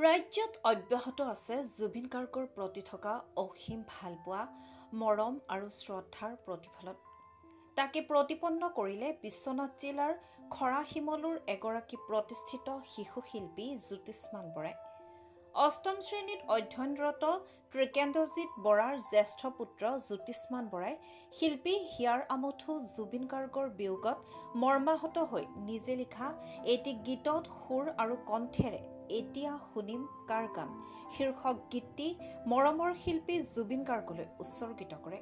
ৰাজ্যত অব্যাহত আছে জুবিন গাৰ্গৰ প্ৰতি থকা অসীম ভালপোৱা, মৰম আৰু শ্ৰদ্ধাৰ প্ৰতিফলন। তাকে প্ৰতিপন্ন কৰিলে বিশ্বনাথ জিলাৰ খৰাশিমলুৰ এগৰাকী প্ৰতিষ্ঠিত শিশু শিল্পী জ্যোতিষ্মান বৰাই। অষ্টম শ্ৰেণীত অধ্যয়নৰত ত্ৰিকেন্দ্ৰজিৎ বৰাৰ জ্যেষ্ঠ পুত্ৰ জ্যোতিষ্মান বৰাই শিল্পী হিয়াৰ আমঠু জুবিন গাৰ্গৰ বিয়োগত মৰ্মাহত হৈ নিজে লিখা এটি গীতত সুৰ আৰু কণ্ঠেৰে এতিয়া শুনিম কাৰ গান শীৰ্ষক গীতটি মৰমৰ শিল্পী জুবিন গাৰ্গলৈ উৎসৰ্গিত কৰে।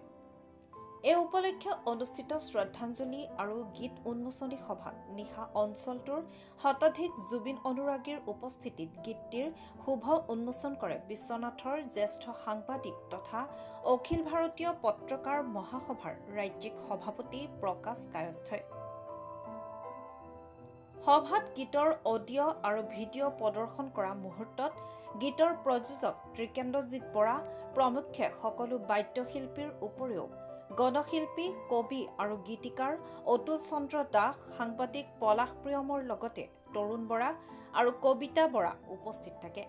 এই উপলক্ষে অনুষ্ঠিত শ্ৰদ্ধাঞ্জলি আৰু গীত উন্মোচনী সভাত নিশা অঞ্চলটোৰ শতাধিক জুবিন অনুৰাগীৰ উপস্থিতিত গীতটিৰ শুভ উন্মোচন কৰে বিশ্বনাথৰ জ্যেষ্ঠ সাংবাদিক তথা অখিল ভাৰতীয় পত্ৰকাৰ মহাসভাৰ ৰাজ্যিক সভাপতি প্ৰকাশ কায়স্থই। সভাত গীতৰ অডিঅ' আৰু ভিডিঅ' প্ৰদৰ্শন কৰা মুহূৰ্তত গীতৰ প্ৰযোজক ত্ৰিকেন্দ্ৰজিৎ বৰা প্ৰমুখ্যে সকলো বাদ্যশিল্পীৰ উপৰিও গণশিল্পী, কবি আৰু গীতিকাৰ অতুল চন্দ্ৰ দাস, সাংবাদিক পলাশ প্ৰিয়মৰ লগতে তৰুণ বৰা আৰু কবিতা বৰা উপস্থিত থাকে।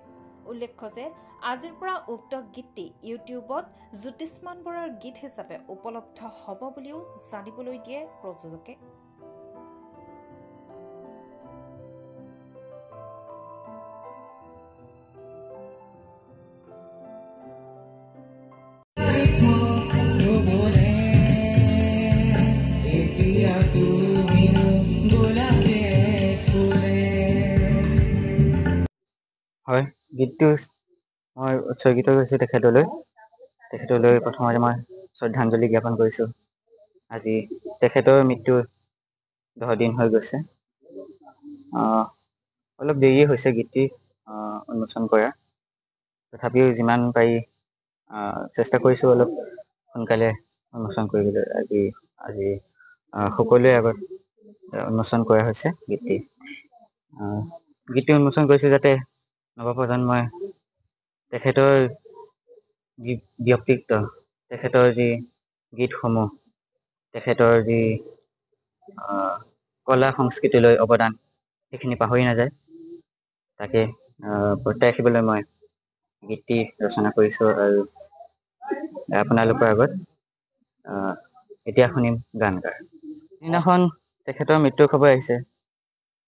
উল্লেখ্য যে আজিৰ পৰা উক্ত গীতটি ইউটিউবত জ্যোতিষ্মান বৰাৰ গীত হিচাপে উপলব্ধ হ'ব বুলিও জানিবলৈ দিয়ে প্ৰযোজকে। হয়, গীতটো মই উৎসৰ্গিত কৰিছোঁ তেখেতলৈ প্ৰথমতে মই শ্ৰদ্ধাঞ্জলি জ্ঞাপন কৰিছোঁ। আজি তেখেতৰ মৃত্যু 10 দিন হৈ গৈছে। অলপ দেৰি হৈছে গীতটি উন্মোচন কৰা, তথাপিও যিমান পাৰি চেষ্টা কৰিছোঁ অলপ সোনকালে উন্মোচন কৰিবলৈ। আজি সকলোৰে আগত উন্মোচন কৰা হৈছে গীতটি উন্মোচন কৰিছোঁ যাতে নৱপ্ৰজন্মই তেখেতৰ যি ব্যক্তিত্ব, তেখেতৰ যি গীতসমূহ, তেখেতৰ যি কলা সংস্কৃতিলৈ অৱদান, সেইখিনি পাহৰি নাযায়। তাকে প্ৰত্যাই ৰাখিবলৈ মই গীতটি ৰচনা কৰিছোঁ আৰু আপোনালোকৰ আগত এতিয়া শুনিম গান কাৰ। সেইদিনাখন তেখেতৰ মৃত্যুৰ খবৰ আহিছে।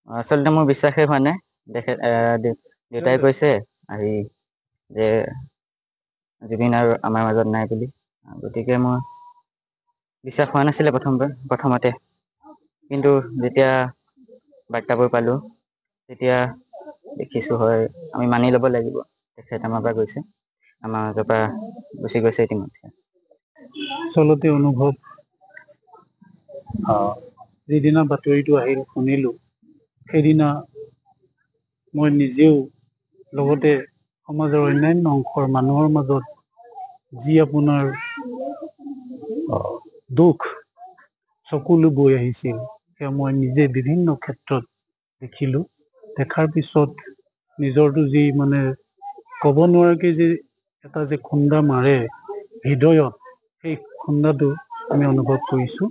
আচলতে মোৰ বিশ্বাসেই হোৱা নাই। দেউতাই কৈছে আহি যে জুবিন আৰু আমাৰ মাজত নাই বুলি। গতিকে মোৰ বিশ্বাস হোৱা নাছিলে প্ৰথমতে, কিন্তু যেতিয়া বাৰ্তাবোৰ পালোঁ তেতিয়া দেখিছোঁ হয় আমি মানি ল'ব লাগিব। তেখেত আমাৰ পৰা গৈছে, আমাৰ মাজৰ পৰা গুচি গৈছে ইতিমধ্যে। আচলতে অনুভৱ যিদিনা বাতৰিটো আহিল শুনিলোঁ, সেইদিনা মই নিজেও লগতে সমাজৰ অন্যান্য অংশৰ মানুহৰ মাজত যি আপোনাৰ দুখ চকুলো বৈ আহিছিল, সেয়া মই নিজে বিভিন্ন ক্ষেত্ৰত দেখিলোঁ। দেখাৰ পিছত নিজৰটো যি মানে ক'ব নোৱাৰাকে যে এটা যে খুন্দা মাৰে হৃদয়ত, সেই খুন্দাটো আমি অনুভৱ কৰিছোঁ।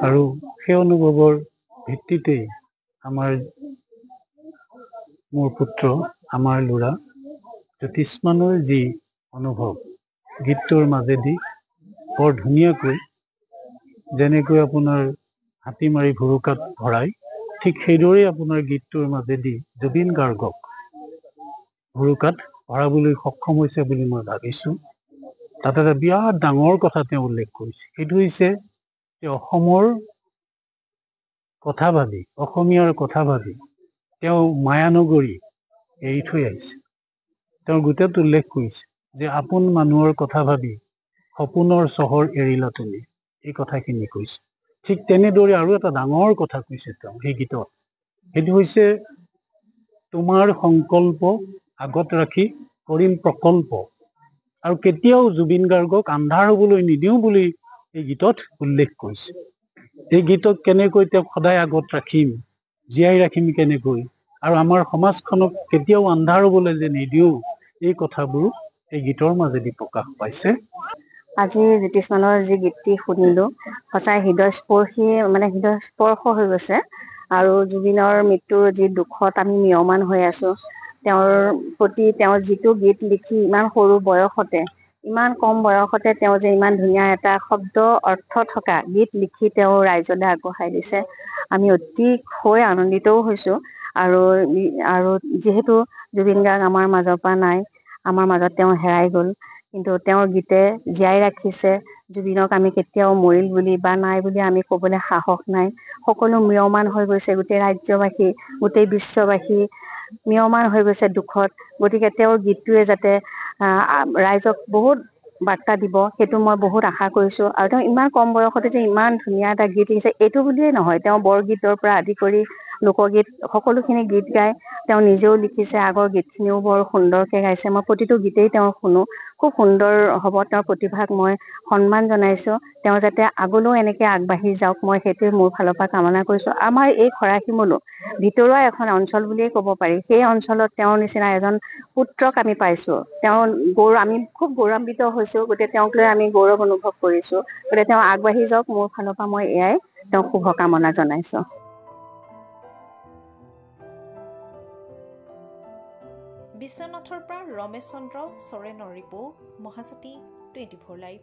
আৰু সেই অনুভৱৰ ভিত্তিতেই মোৰ পুত্ৰ, আমাৰ ল'ৰা জ্যোতিষ্মানৰ যি অনুভৱ গীতটোৰ মাজেদি বৰ ধুনীয়াকৈ, যেনেকৈ আপোনাৰ হাতী মাৰি ভুৰুকাত ভৰাই, ঠিক সেইদৰেই আপোনাৰ গীতটোৰ মাজেদি জুবিন গাৰ্গক ভুৰুকাত ভৰাবলৈ সক্ষম হৈছে বুলি মই ভাবিছোঁ। তাত এটা বিৰাট ডাঙৰ কথা তেওঁ উল্লেখ কৰিছে, সেইটো হৈছে যে অসমৰ কথা ভাবি, অসমীয়াৰ কথা ভাবি তেওঁ মায়ানগৰী এৰি থৈ আহিছে। তেওঁ গোটেইটো উল্লেখ কৰিছে যে আপোন মানুহৰ কথা ভাবি সপোনৰ চহৰ এৰিলা তুমি, এই কথাখিনি কৈছে। ঠিক তেনেদৰে আৰু এটা ডাঙৰ কথা কৈছে তেওঁ সেই গীতত, সেইটো হৈছে তোমাৰ সংকল্প আগত ৰাখি কৰিম প্ৰকল্প। আৰু কেতিয়াও জুবিন গাৰ্গক আন্ধাৰ হ'বলৈ নিদিওঁ বুলি এই গীতত উল্লেখ কৰিছে। এই গীতক কেনেকৈ তেওঁক সদায় আগত ৰাখিম, জীয়াই ৰাখিম কেনেকৈ, আৰু আমাৰ সমাজখনক কেতিয়াও আন্ধাৰ হ'বলৈ যে নিদিওঁ, এই কথাবোৰ এই গীতৰ মাজেদি প্ৰকাশ পাইছে। আজি জ্যোতিষ্মানৰ যি গীতটি শুনিলোঁ, সঁচাই হৃদয়স্পৰ্শী, হৃদয়স্পৰ্শ হৈ গৈছে। আৰু জুবিনৰ মৃত্যুৰ যি দুখত আমি ম্ৰিয়মান হৈ আছোঁ, তেওঁৰ প্ৰতি তেওঁৰ যিটো গীত লিখি ইমান সৰু বয়সতে, ইমান কম বয়সতে তেওঁ যে ইমান ধুনীয়া এটা শব্দ অৰ্থ থকা গীত লিখি তেওঁ ৰাইজলৈ আগবঢ়াই দিছে, আমি অতিশয় আনন্দিতও হৈছোঁ। আৰু আৰু যিহেতু জুবিন গাৰ্গ আমাৰ মাজৰ পৰা নাই, আমাৰ মাজত তেওঁ হেৰাই গ'ল, কিন্তু তেওঁৰ গীতে জীয়াই ৰাখিছে। জুবিনক আমি কেতিয়াও মৰিল বুলি বা নাই বুলি আমি ক'বলৈ সাহস নাই। সকলো ম্ৰিয়মান হৈ গৈছে, গোটেই ৰাজ্যবাসী, গোটেই বিশ্ববাসী ম্ৰিয়মান হৈ গৈছে দুখত। গতিকে তেওঁৰ গীতটোৱে যাতে ৰাইজক বহুত বাৰ্তা দিব, সেইটো মই বহুত আশা কৰিছোঁ। আৰু তেওঁ ইমান কম বয়সতে যে ইমান ধুনীয়া এটা গীত লিখিছে, এইটো বুলিয়েই নহয়, তেওঁ বৰগীতৰ পৰা আদি কৰি লোকগীত সকলোখিনি গীত গায়। তেওঁ নিজেও লিখিছে, আগৰ গীতখিনিও বৰ সুন্দৰকৈ গাইছে। মই প্ৰতিটো গীতেই তেওঁ শুনো, খুব সুন্দৰ হ'ব। তেওঁৰ প্ৰতিভাক মই সন্মান জনাইছোঁ। তেওঁ যাতে আগলৈও এনেকৈ আগবাঢ়ি যাওক, মই সেইটোৱে মোৰ ফালৰ পৰা কামনা কৰিছোঁ। আমাৰ এই খৰাশিমলো ভিতৰুৱা এখন অঞ্চল বুলিয়েই ক'ব পাৰি। সেই অঞ্চলত তেওঁৰ নিচিনা এজন পুত্ৰক আমি পাইছোঁ। আমি খুব গৌৰৱান্বিত হৈছোঁ, গতিকে তেওঁক লৈ আমি গৌৰৱ অনুভৱ কৰিছোঁ। গতিকে তেওঁ আগবাঢ়ি যাওক, মোৰ ফালৰ পৰা মই এয়াই তেওঁক শুভকামনা জনাইছোঁ। বিশ্বনাথৰ পৰা ৰমেশ চন্দ্ৰ চৰেণৰ ৰিপৰ্ট, মহাজাতি 24 লাইভ।